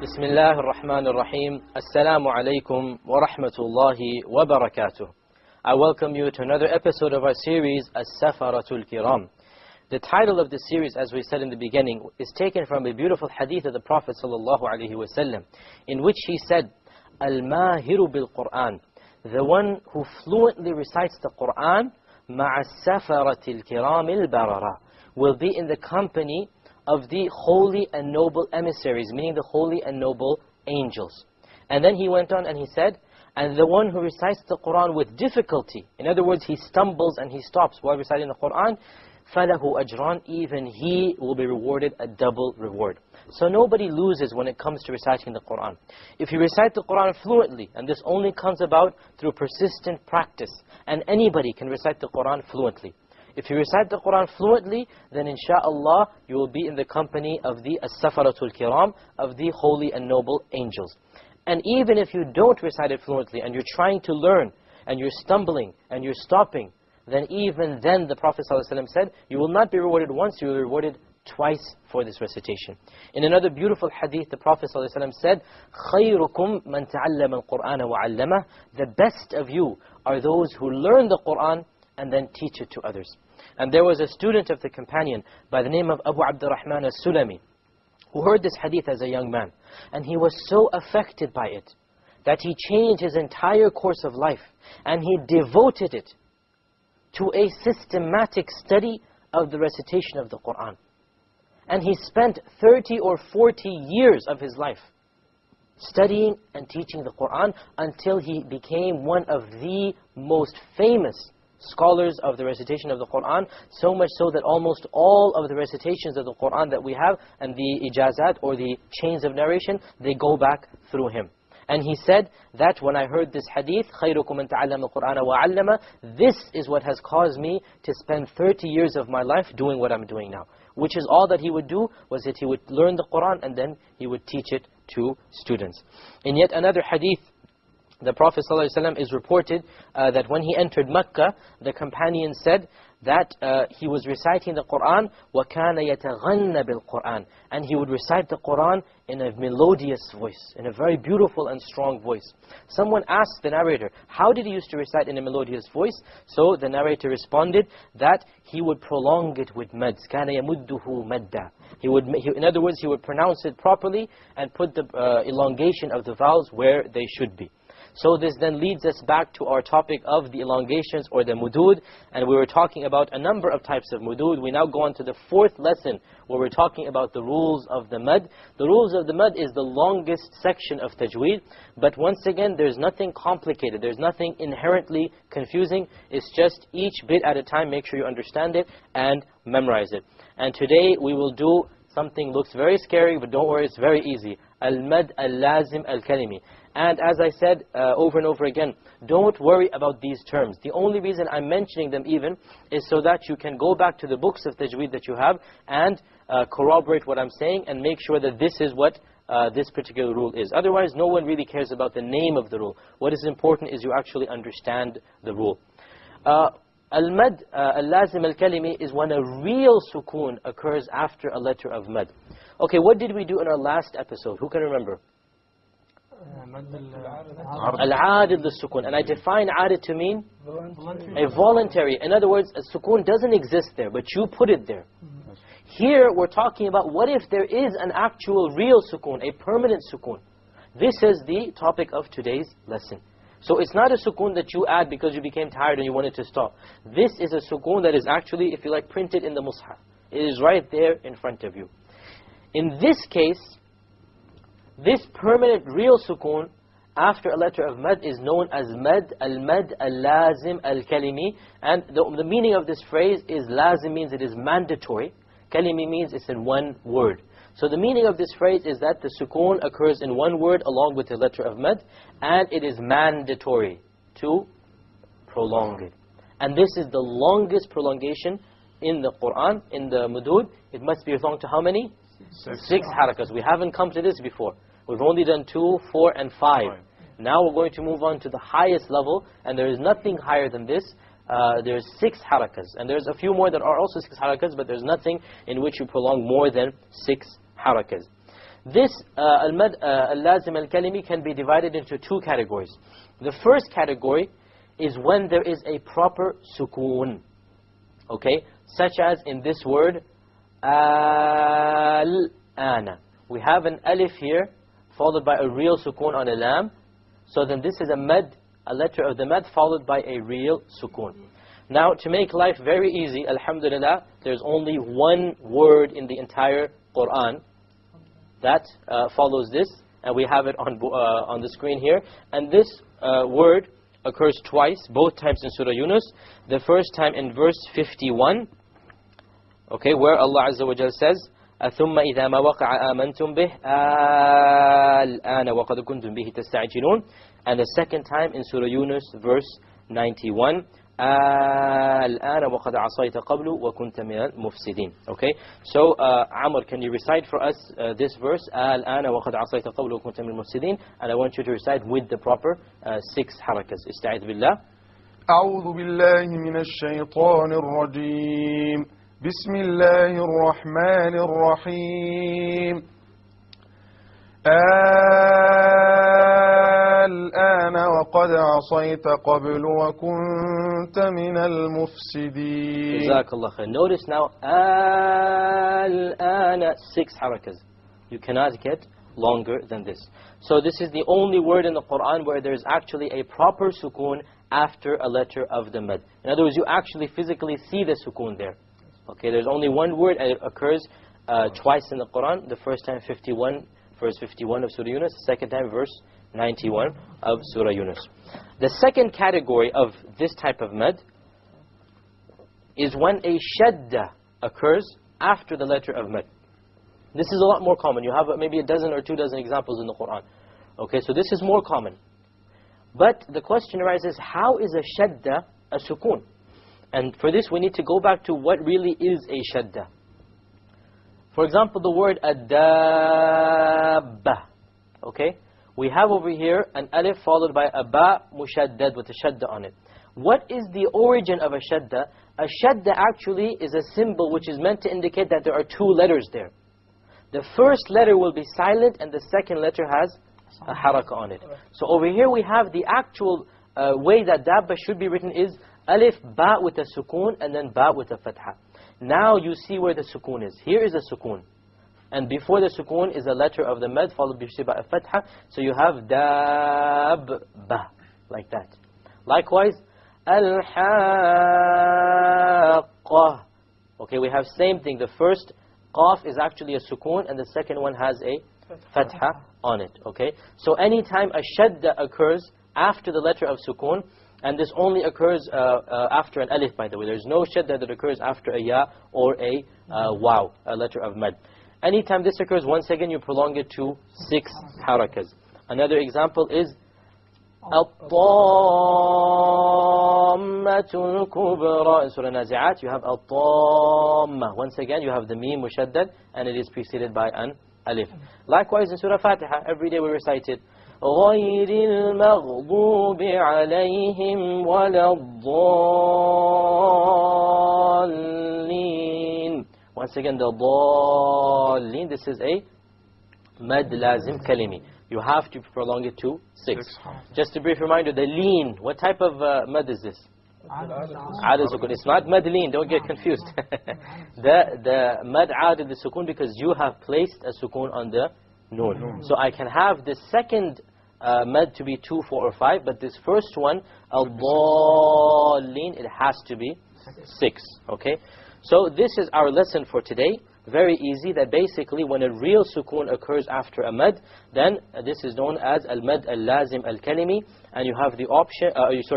Bismillah ar-Rahman ar-Rahim. Assalamu alaikum wa rahmatullahi wa barakatuh. I welcome you to another episode of our series, As-Safara Al-Keram. The title of the series, as we said in the beginning, is taken from a beautiful hadith of the Prophet ﷺ, in which he said, Al-Mahiru bil-Qur'an, the one who fluently recites the Qur'an, مع السفرة الكرام البررة, will be in the company of the holy and noble emissaries, meaning the holy and noble angels. And then he went on and he said, and the one who recites the Qur'an with difficulty, in other words, he stumbles and he stops while reciting the Qur'an, فَلَهُ أَجْرًا, even he will be rewarded a double reward. So nobody loses when it comes to reciting the Qur'an. If you recite the Qur'an fluently, and this only comes about through persistent practice, and anybody can recite the Qur'an fluently. If you recite the Qur'an fluently, then insha'Allah, you will be in the company of the As-Safara Al-Keram, of the holy and noble angels. And even if you don't recite it fluently, and you're trying to learn, and you're stumbling, and you're stopping, then even then the Prophet ﷺ said, you will not be rewarded once, you will be rewarded twice for this recitation. In another beautiful hadith, the Prophet ﷺ said, خَيْرُكُمْ مَنْ تَعَلَّمَ الْقُرْآنَ وَعَلَّمَهُ, the best of you are those who learn the Qur'an and then teach it to others. And there was a student of the companion by the name of Abu Abdurrahman As-Sulami, who heard this hadith as a young man. And he was so affected by it, that he changed his entire course of life, and he devoted it to a systematic study of the recitation of the Qur'an. And he spent 30 or 40 years of his life studying and teaching the Qur'an until he became one of the most famous scholars of the recitation of the Qur'an, so much so that almost all of the recitations of the Qur'an that we have, and the ijazat or the chains of narration, they go back through him. And he said that when I heard this hadith, خَيْرُكُمْ مَنْ تَعَلَّمَ الْقُرْآنَ وَعَلَّمَ, this is what has caused me to spend 30 years of my life doing what I'm doing now. Which is all that he would do, was that he would learn the Qur'an and then he would teach it to students. In yet another hadith, the Prophet ﷺ is reported that when he entered Mecca, the companion said that he was reciting the Qur'an, وَكَانَ يَتَغَنَّ بِالْقُرْآنِ, and he would recite the Qur'an in a melodious voice, in a very beautiful and strong voice. Someone asked the narrator, how did he used to recite in a melodious voice? So the narrator responded that he would prolong it with mads. كَانَ يَمُدُّهُ مَدًّا. In other words, he would pronounce it properly and put the elongation of the vowels where they should be. So this then leads us back to our topic of the elongations or the mudud, and we were talking about a number of types of mudud. We now go on to the fourth lesson where we're talking about the rules of the mad. The rules of the mad is the longest section of Tajweed, but once again there's nothing complicated, there's nothing inherently confusing, it's just each bit at a time, make sure you understand it and memorize it. And today we will do something looks very scary, but don't worry, it's very easy. Al-mad al-lazim al-kalimi. And as I said over and over again, don't worry about these terms. The only reason I'm mentioning them even is so that you can go back to the books of Tajweed that you have and corroborate what I'm saying and make sure that this is what this particular rule is. Otherwise, no one really cares about the name of the rule. What is important is you actually understand the rule. Al-mad al-lazim al-kalimi is when a real sukoon occurs after a letter of mad. Okay, what did we do in our last episode? Who can remember? Al-adid al-sukun. And I define adid to mean a voluntary. In other words, a sukun doesn't exist there, but you put it there. Here we're talking about what if there is an actual real sukun, a permanent sukun. This is the topic of today's lesson. So it's not a sukun that you add because you became tired and you wanted to stop. This is a sukun that is actually, if you like, printed in the mushaf. It is right there in front of you. In this case, this permanent real sukoon after a letter of mad is known as mad al-lazim al-kalimi. And the meaning of this phrase is lazim means it is mandatory. Kalimi means it's in one word. So the meaning of this phrase is that the sukoon occurs in one word along with the letter of mad, and it is mandatory to prolong it. And this is the longest prolongation in the Qur'an, in the mudud. It must be belong to how many? 6 harakas. We haven't come to this before. We've only done 2, 4 and 5. Now we're going to move on to the highest level, and there is nothing higher than this. There's 6 harakas, and there's a few more that are also 6 harakas, but there's nothing in which you prolong more than 6 harakas. This al-mad al-lazim al-kalimi can be divided into two categories. The first category is when there is a proper sukoon, okay, such as in this word al-ana. We have an alif here followed by a real sukoon on a lam, so then this is a mad, a letter of the mad followed by a real sukoon. Now, to make life very easy, alhamdulillah, there's only one word in the entire Quran that follows this, and we have it on the screen here. And this word occurs twice, both times in Surah Yunus. The first time in verse 51, okay, where Allah Azza wa Jal says, ثُمَّ إِذَا مَا وَقَعَ آمَنْتُمْ بِهِ الْآنَ وَقَدْ كُنْتُمْ بِهِ تَسْتَعْجِلُونَ. And the second time in Surah Yunus, verse 91, الآن وقد عصيت قبل وكنت من المفسدين. Okay, so Amr, can you recite for us this verse, الآن وقد عصيت قبل وكنت من المفسدين, and I want you to recite with the proper 6 harakas. استعذ بالله. أعوذ بالله من الشيطان الرجيم. بسم الله الرحمن الرحيم. الآن وقد عصيت قبل وكنت من المفسدين. جزاك الله خير. Notice now, الآن 6 harakas. You cannot get longer than this. So this is the only word in the Quran where there is actually a proper sukoon after a letter of the mad. In other words, you actually physically see the sukoon there. Okay, there's only one word and it occurs twice in the Quran. The first time 51, verse 51 of Surah Yunus. The second time verse 91 of Surah Yunus. The second category of this type of mad is when a shadda occurs after the letter of mad. This is a lot more common. You have maybe a dozen or 2 dozen examples in the Quran. Okay, so this is more common. But the question arises, how is a shadda a sukoon? And for this we need to go back to what really is a shadda. For example, the word ad-dabba. Okay? We have over here an alif followed by a ba mushaddad with a shadda on it. What is the origin of a shadda? A shadda actually is a symbol which is meant to indicate that there are 2 letters there. The first letter will be silent and the second letter has a haraka on it. So over here we have the actual way that dabba should be written is alif ba with a sukoon and then ba with a fatha. Now you see where the sukoon is. Here is a sukoon. And before the sukoon is a letter of the mad followed by a fatha. So you have dabba, like that. Likewise, al-haqqah. Okay, we have same thing. The first qaf is actually a sukoon and the second one has a fatha on it. Okay, so anytime a shadda occurs after the letter of sukoon, and this only occurs after an alif, by the way. There's no shadda that occurs after a ya or a waw, a letter of mad. Anytime this occurs, once again you prolong it to 6 harakas. Another example is al-tammatul kubra. In Surah Nazi'at you have al-tamma. Once again you have the mim mushaddad and it is preceded by an alif. Likewise in Surah Fatiha, every day we recite it. غَيْرِ الْمَغْضُوبِ عَلَيْهِمْ وَلَا الضَّالِّينَ. Once again, the ضَالِّينَ, this is a mad lazim kalimi. You have to prolong it to 6. Just a brief reminder, the leen, what type of mad is this? Adil sukun. It's not mad leen, don't get confused. the mad adil the sukun because you have placed a sukun on the noon. So I can have the second mad to be 2, 4 or 5, but this first one, al-dallin, it has to be 6. Okay? So this is our lesson for today. Very easy, that basically when a real sukoon occurs after a mad, then this is known as al-mad al-lazim al-kalimi, and you have the option,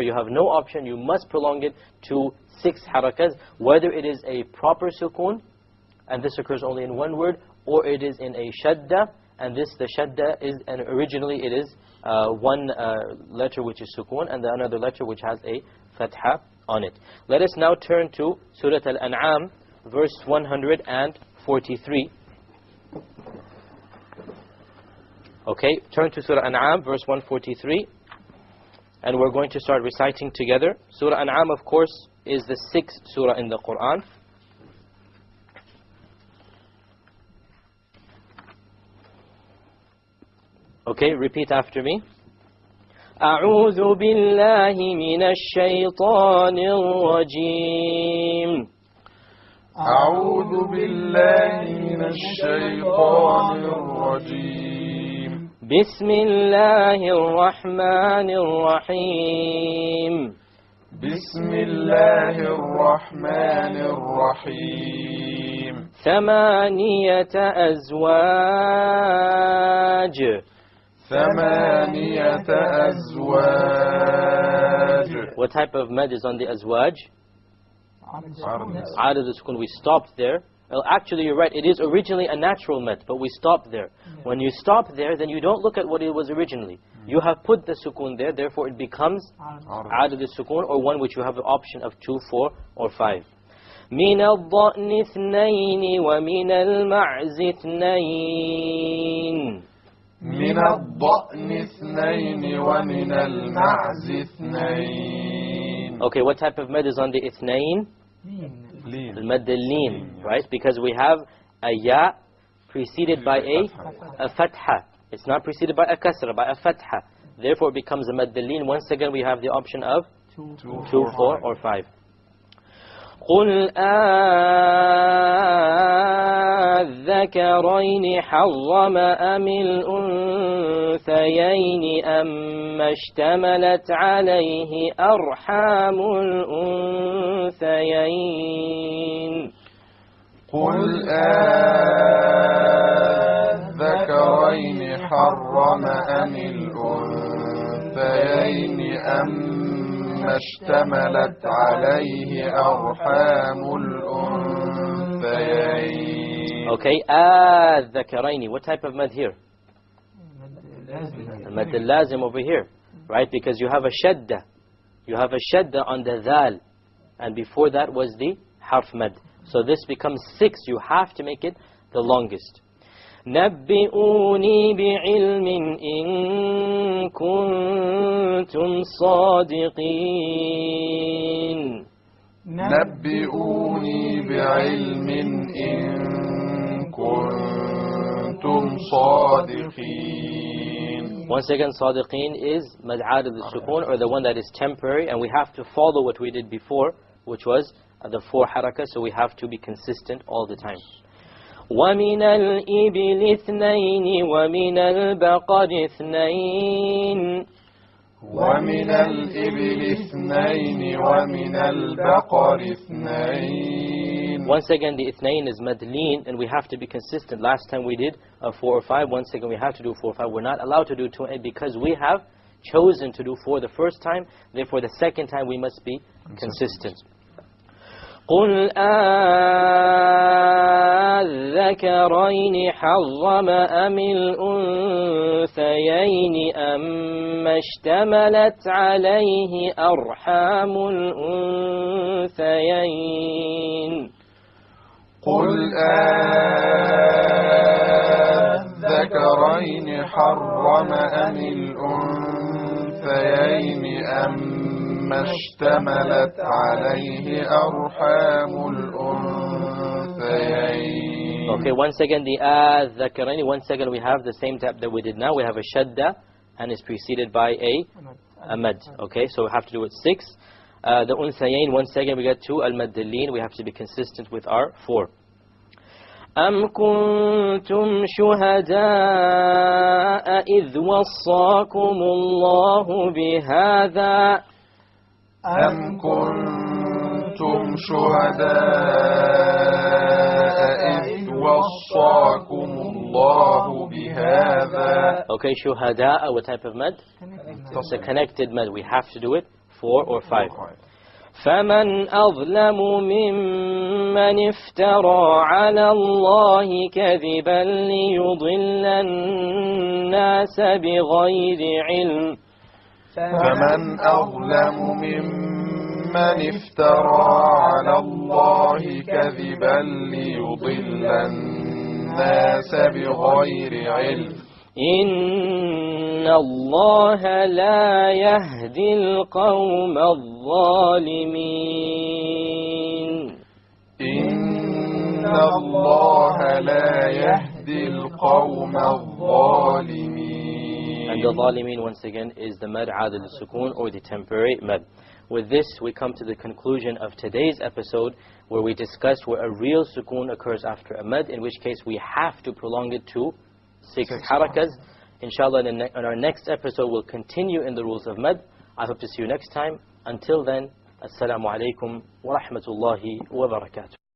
you have no option, you must prolong it to 6 harakas, whether it is a proper sukoon, and this occurs only in one word, or it is in a shadda, and the shadda is, and originally it is one letter which is sukoon, and another letter which has a fatha on it. Let us now turn to Surah Al-An'am, verse 143. Okay, turn to Surah An'am, verse 143. And we're going to start reciting together. Surah An'am, of course, is the 6th surah in the Quran. Okay, repeat after me. أعوذ بالله من الشيطان الرجيم. أعوذ بالله من الشيطان الرجيم. بسم الله الرحمن الرحيم. بسم الله الرحمن الرحيم. 8 أزواج. 8 أزواج. What type of mad is on the azwaj? Out of the sukun. We stopped there. Well, actually, you're right. It is originally a natural mad, but we stopped there. When you stop there, then you don't look at what it was originally. You have put the sukun there, therefore it becomes out of the sukun, or one which you have the option of 2, 4, or 5. من الضأن 2 ومن المعز 2. من الضأن 2 ومن المعز 2. Okay, what type of mad is on the ithnain? لين. Al-mad al-lin, right? Because we have a ya preceded by a fatha. It's not preceded by a kasra, by a fatha. Therefore it becomes a mad al-lin. Once again we have the option of 2, 4, or 5. قل أذكرين حرم أم الأنثيين أما اشتملت عليه أرحام الأنثيين. قل أذكرين حرم أم الأنثيين أما اشتملت عليه أرحام الأنثيين. Okay, الذكرين. What type of mad here? Mad al-lazim over here, right? Because you have a shadda. You have a shadda on the dhal, and before that was the harf mad. So this becomes 6. You have to make it the longest. نبئوني بعلم إن كنتم صادقين. نبئوني بعلم إن كنتم صادقين. Once again, صادقين is mad'ad of the sukun, or the one that is temporary, and we have to follow what we did before, which was the 4 harakas, so we have to be consistent all the time. وَمِنَ الْإِبِلِ 2 وَمِنَ الْبَقَرِ 2. وَمِنَ الْإِبِلِ 2 وَمِنَ الْبَقَرِ 2. Once again, the ithnain is madleen, and we have to be consistent. Last time we did 4 or 5. Once again, we have to do 4 or 5. We're not allowed to do 2 because we have chosen to do 4 the first time. Therefore, the second time we must be consistent. قل أذكرين حرم أم الأنثيين أما اشتملت عليه أرحام الأنثيين. قل أذكرين حرم أم الأنثيين أما اشتملت عليه أرحام الأنثيين. Okay, once again the الذكرين. Once again we have the same type that we did now. We have a shadda and is preceded by a mad. Okay, so we have to do it 6. The unsayain, once again we get 2 al-maddalin. We have to be consistent with our 4. أم كنتم شهداء إذ وصاكم الله بهذا. أم كنتم شهداء إذ وصاكم الله بهذا. Okay, شهداء, what type of mad? It's a connected mad. We have to do it 4 or 5. فمن أظلم ممن افترى على الله كذبا ليضل الناس بغير علم. فمن أظلم ممن افترى على الله كذبا ليضل الناس بغير علم. إن الله لا يهدي القوم الظالمين. إن الله لا يهدي القوم الظالمين. And the zalimin, once again, is the mad adil al-sukun, or the temporary mad. With this, we come to the conclusion of today's episode, where we discussed where a real sukun occurs after a mad, in which case we have to prolong it to 6 harakas. Inshallah, in our next episode, we'll continue in the rules of mad. I hope to see you next time. Until then, Assalamu alaikum wa rahmatullahi wa barakatuh.